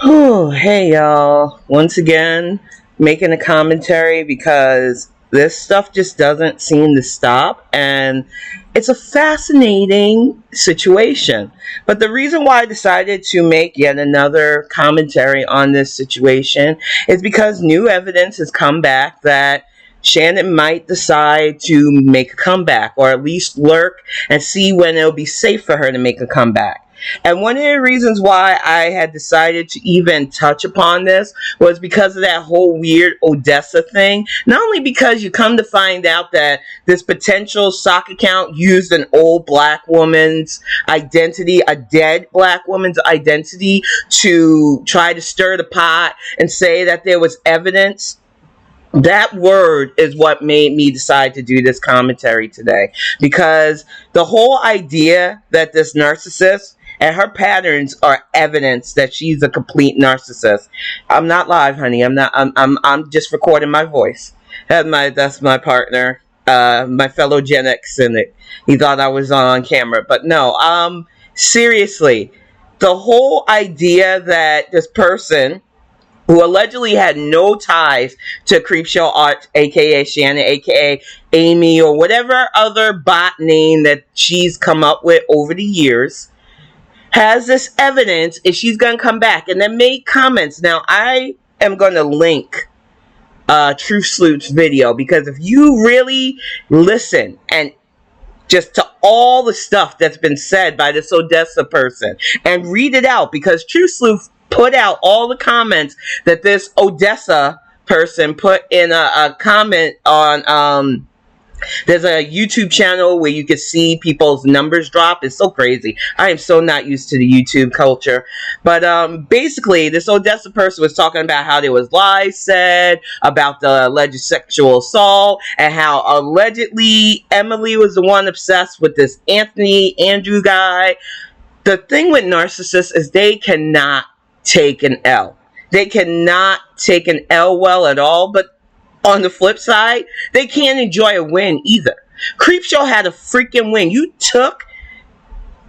Oh, hey y'all. Once again, making a commentary because this stuff just doesn't seem to stop, and it's a fascinating situation. But the reason why I decided to make yet another commentary on this situation is because new evidence has come back that Shannon might decide to make a comeback, or at least lurk and see when it'll be safe for her to make a comeback. And one of the reasons why I had decided to even touch upon this was because of that whole weird Odessa thing. Not only because you come to find out that this potential sock account used an old black woman's identity, a dead black woman's identity, to try to stir the pot and say that there was evidence. That word is what made me decide to do this commentary today, because the whole idea that this narcissist and her patterns are evidence that she's a complete narcissist. I'm not live, honey. I'm just recording my voice. That's my partner, my fellow Gen X, and he thought I was on camera, but no. Seriously, the whole idea that this person who allegedly had no ties to Creepshow Art, aka Shannon, aka Amy, or whatever other bot name that she's come up with over the years, has this evidence if she's going to come back and then make comments. Now, I am going to link Truth Sloop's video, because if you really listen and just to all the stuff that's been said by this Odessa person and read it out, because Truth Sloop put out all the comments that this Odessa person put in a comment on there's a YouTube channel where you can see people's numbers drop. It's so crazy. I am so not used to the YouTube culture. But basically, this Odessa person was talking about how there was lies said about the alleged sexual assault, and how allegedly Emily was the one obsessed with this Andrew guy. The thing with narcissists is they cannot take an L. They cannot take an L well at all, but on the flip side, they can't enjoy a win either. Creepshow had a freaking win. You took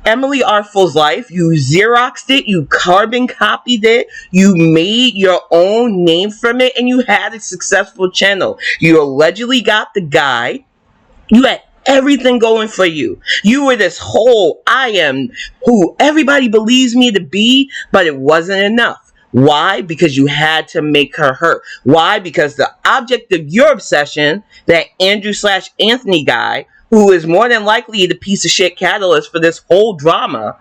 Emily Artful's life, you Xeroxed it, you carbon copied it, you made your own name from it, and you had a successful channel. You allegedly got the guy. You had everything going for you. You were this whole, I am who everybody believes me to be, but it wasn't enough. Why? Because you had to make her hurt. Why? Because the object of your obsession, that Andrew/Anthony guy, who is more than likely the piece of shit catalyst for this whole drama,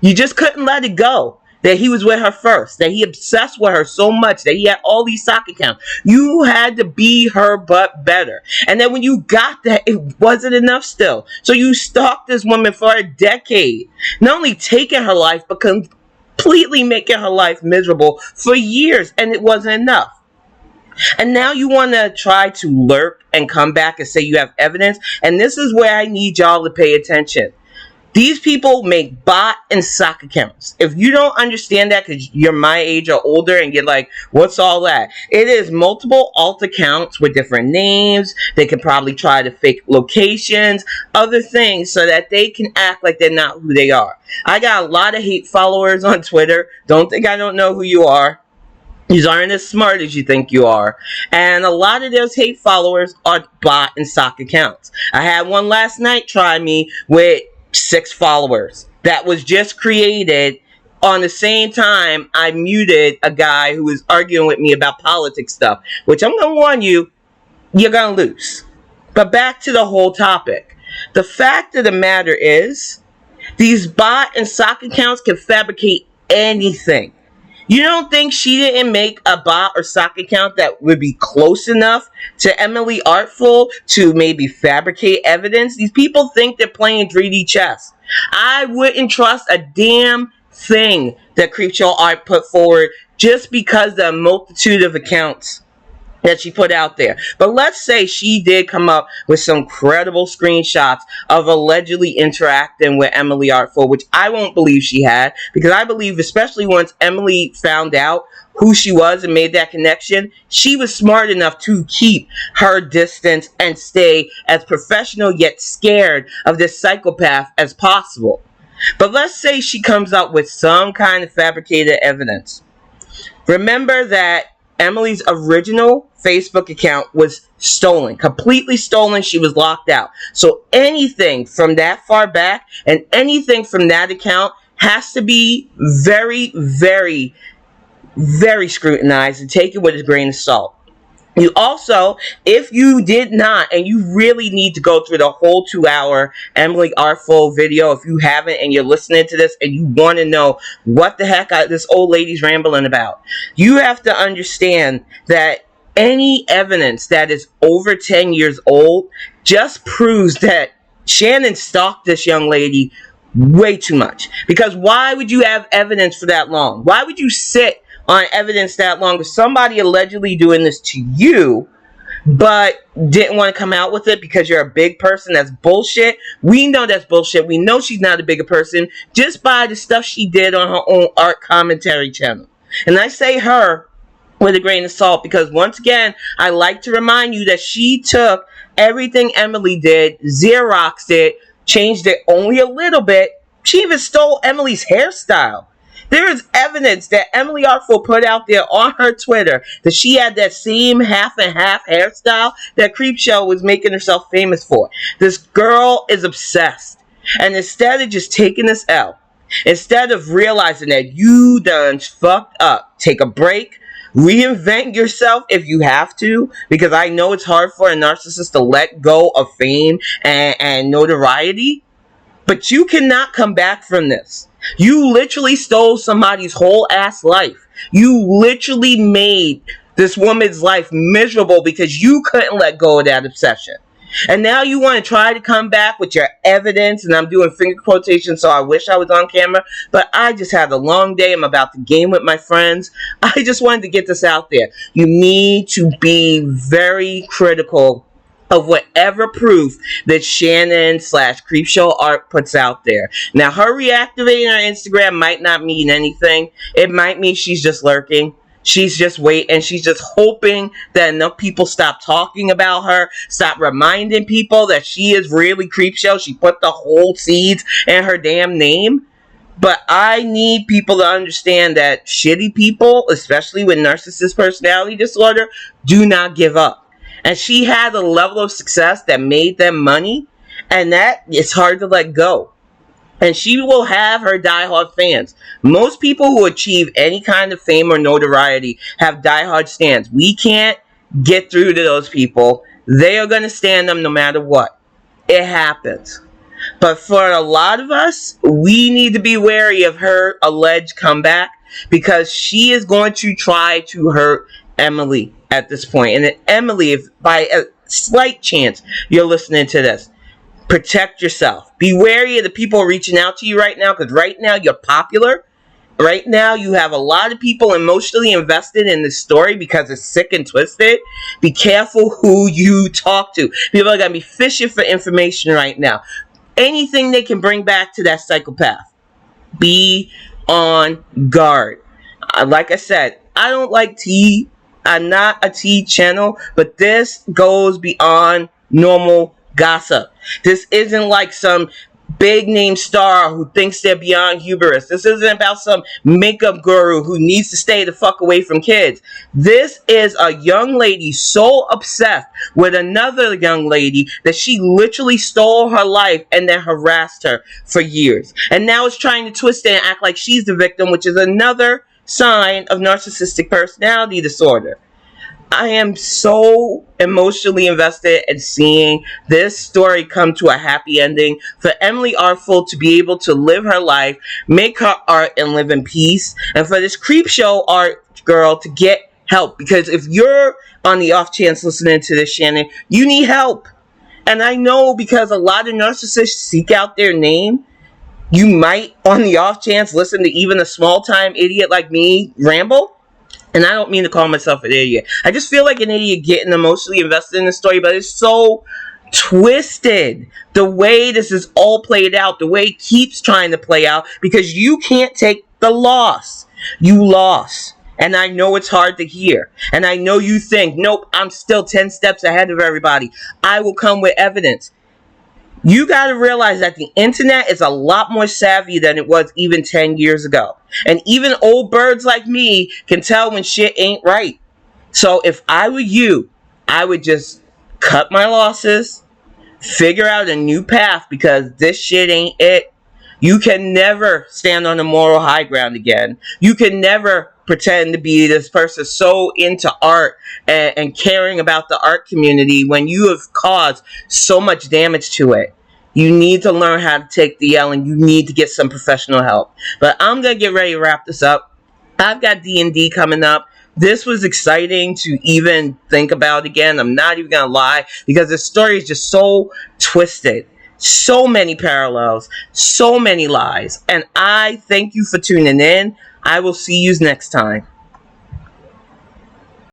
you just couldn't let it go. That he was with her first. That he obsessed with her so much. That he had all these sock accounts. You had to be her but better. And then when you got that, it wasn't enough still. So you stalked this woman for a decade. Not only taking her life, but completely making her life miserable for years, and it wasn't enough. And now you want to try to lurk and come back and say you have evidence. And this is where I need y'all to pay attention. These people make bot and sock accounts. If you don't understand that because you're my age or older and you're like, what's all that? It is multiple alt accounts with different names. They can probably try to fake locations, other things, so that they can act like they're not who they are. I got a lot of hate followers on Twitter. Don't think I don't know who you are. You aren't as smart as you think you are. And a lot of those hate followers are bot and sock accounts. I had one last night try me with 6 followers that was just created on the same time I muted a guy who was arguing with me about politics stuff, which I'm going to warn you, you're going to lose. But back to the whole topic. The fact of the matter is, these bot and sock accounts can fabricate anything. You don't think she didn't make a bot or sock account that would be close enough to Emily Artful to maybe fabricate evidence? These people think they're playing 3D chess. I wouldn't trust a damn thing that Creepshow Art put forward just because the multitude of accounts that she put out there. But let's say she did come up with some credible screenshots of allegedly interacting with Emily Artful, which I won't believe she had, because I believe, especially once Emily found out who she was and made that connection, she was smart enough to keep her distance and stay as professional yet scared of this psychopath as possible. But let's say she comes up with some kind of fabricated evidence. Remember that Emily's original Facebook account was stolen, completely stolen. She was locked out. So anything from that far back and anything from that account has to be very, very, very scrutinized and taken with a grain of salt. You also, if you did not, and you really need to go through the whole 2 hour Emily Artful video, if you haven't and you're listening to this and you want to know what the heck this old lady's rambling about, you have to understand that any evidence that is over 10 years old just proves that Shannon stalked this young lady way too much. Because why would you have evidence for that long? Why would you sit on evidence that long of somebody allegedly doing this to you, but didn't want to come out with it because you're a big person? That's bullshit. We know that's bullshit. We know she's not a bigger person just by the stuff she did on her own art commentary channel. And I say her with a grain of salt because, once again, I like to remind you that she took everything Emily did, Xeroxed it, changed it only a little bit. She even stole Emily's hairstyle. There is evidence that Emily Artful put out there on her Twitter that she had that same half and half hairstyle that Creepshow was making herself famous for. This girl is obsessed. And instead of just taking this L, instead of realizing that you done fucked up, take a break, reinvent yourself if you have to, because I know it's hard for a narcissist to let go of fame and notoriety, but you cannot come back from this. You literally stole somebody's whole ass life. You literally made this woman's life miserable because you couldn't let go of that obsession. And now you want to try to come back with your evidence, and I'm doing finger quotations, so I wish I was on camera, but I just had a long day. I'm about to game with my friends. I just wanted to get this out there. You need to be very critical of whatever proof that Shannon / Creepshow Art puts out there. Now, her reactivating her Instagram might not mean anything. It might mean she's just lurking. She's just waiting. She's just hoping that enough people stop talking about her, stop reminding people that she is really Creepshow. She put the whole seeds in her damn name. But I need people to understand that shitty people, especially with narcissist personality disorder, do not give up. And she had a level of success that made them money, and that is hard to let go. And she will have her diehard fans. Most people who achieve any kind of fame or notoriety have diehard stands. We can't get through to those people. They are going to stand them no matter what. It happens. But for a lot of us, we need to be wary of her alleged comeback, because she is going to try to hurt Emily at this point. And Emily, if by a slight chance you're listening to this, protect yourself. Be wary of the people reaching out to you right now, because right now you're popular. Right now you have a lot of people emotionally invested in this story because it's sick and twisted. Be careful who you talk to. People are going to be fishing for information right now. Anything they can bring back to that psychopath. Be on guard. Like I said, I don't like tea. I'm not a tea channel, but this goes beyond normal gossip. This isn't like some big name star who thinks they're beyond hubris. This isn't about some makeup guru who needs to stay the fuck away from kids. This is a young lady so obsessed with another young lady that she literally stole her life and then harassed her for years. And now is trying to twist it and act like she's the victim, which is another sign of narcissistic personality disorder. I am so emotionally invested in seeing this story come to a happy ending, for Emily Artful to be able to live her life, make her art, and live in peace, and for this Creepshow Art girl to get help. Because if you're on the off chance listening to this, Shannon, you need help. And I know, because a lot of narcissists seek out their name, you might, on the off chance, listen to even a small-time idiot like me ramble. And I don't mean to call myself an idiot. I just feel like an idiot getting emotionally invested in the story, but it's so twisted. The way this is all played out, the way it keeps trying to play out, because you can't take the loss. You lost. And I know it's hard to hear. And I know you think, nope, I'm still 10 steps ahead of everybody. I will come with evidence. You got to realize that the internet is a lot more savvy than it was even 10 years ago. And even old birds like me can tell when shit ain't right. So if I were you, I would just cut my losses, figure out a new path, because this shit ain't it. You can never stand on the moral high ground again. You can never pretend to be this person so into art and caring about the art community when you have caused so much damage to it. You need to learn how to take the L, and you need to get some professional help. But I'm going to get ready to wrap this up. I've got D&D coming up. This was exciting to even think about again. I'm not even going to lie, because the story is just so twisted. So many parallels, so many lies. And I thank you for tuning in. I will see you next time.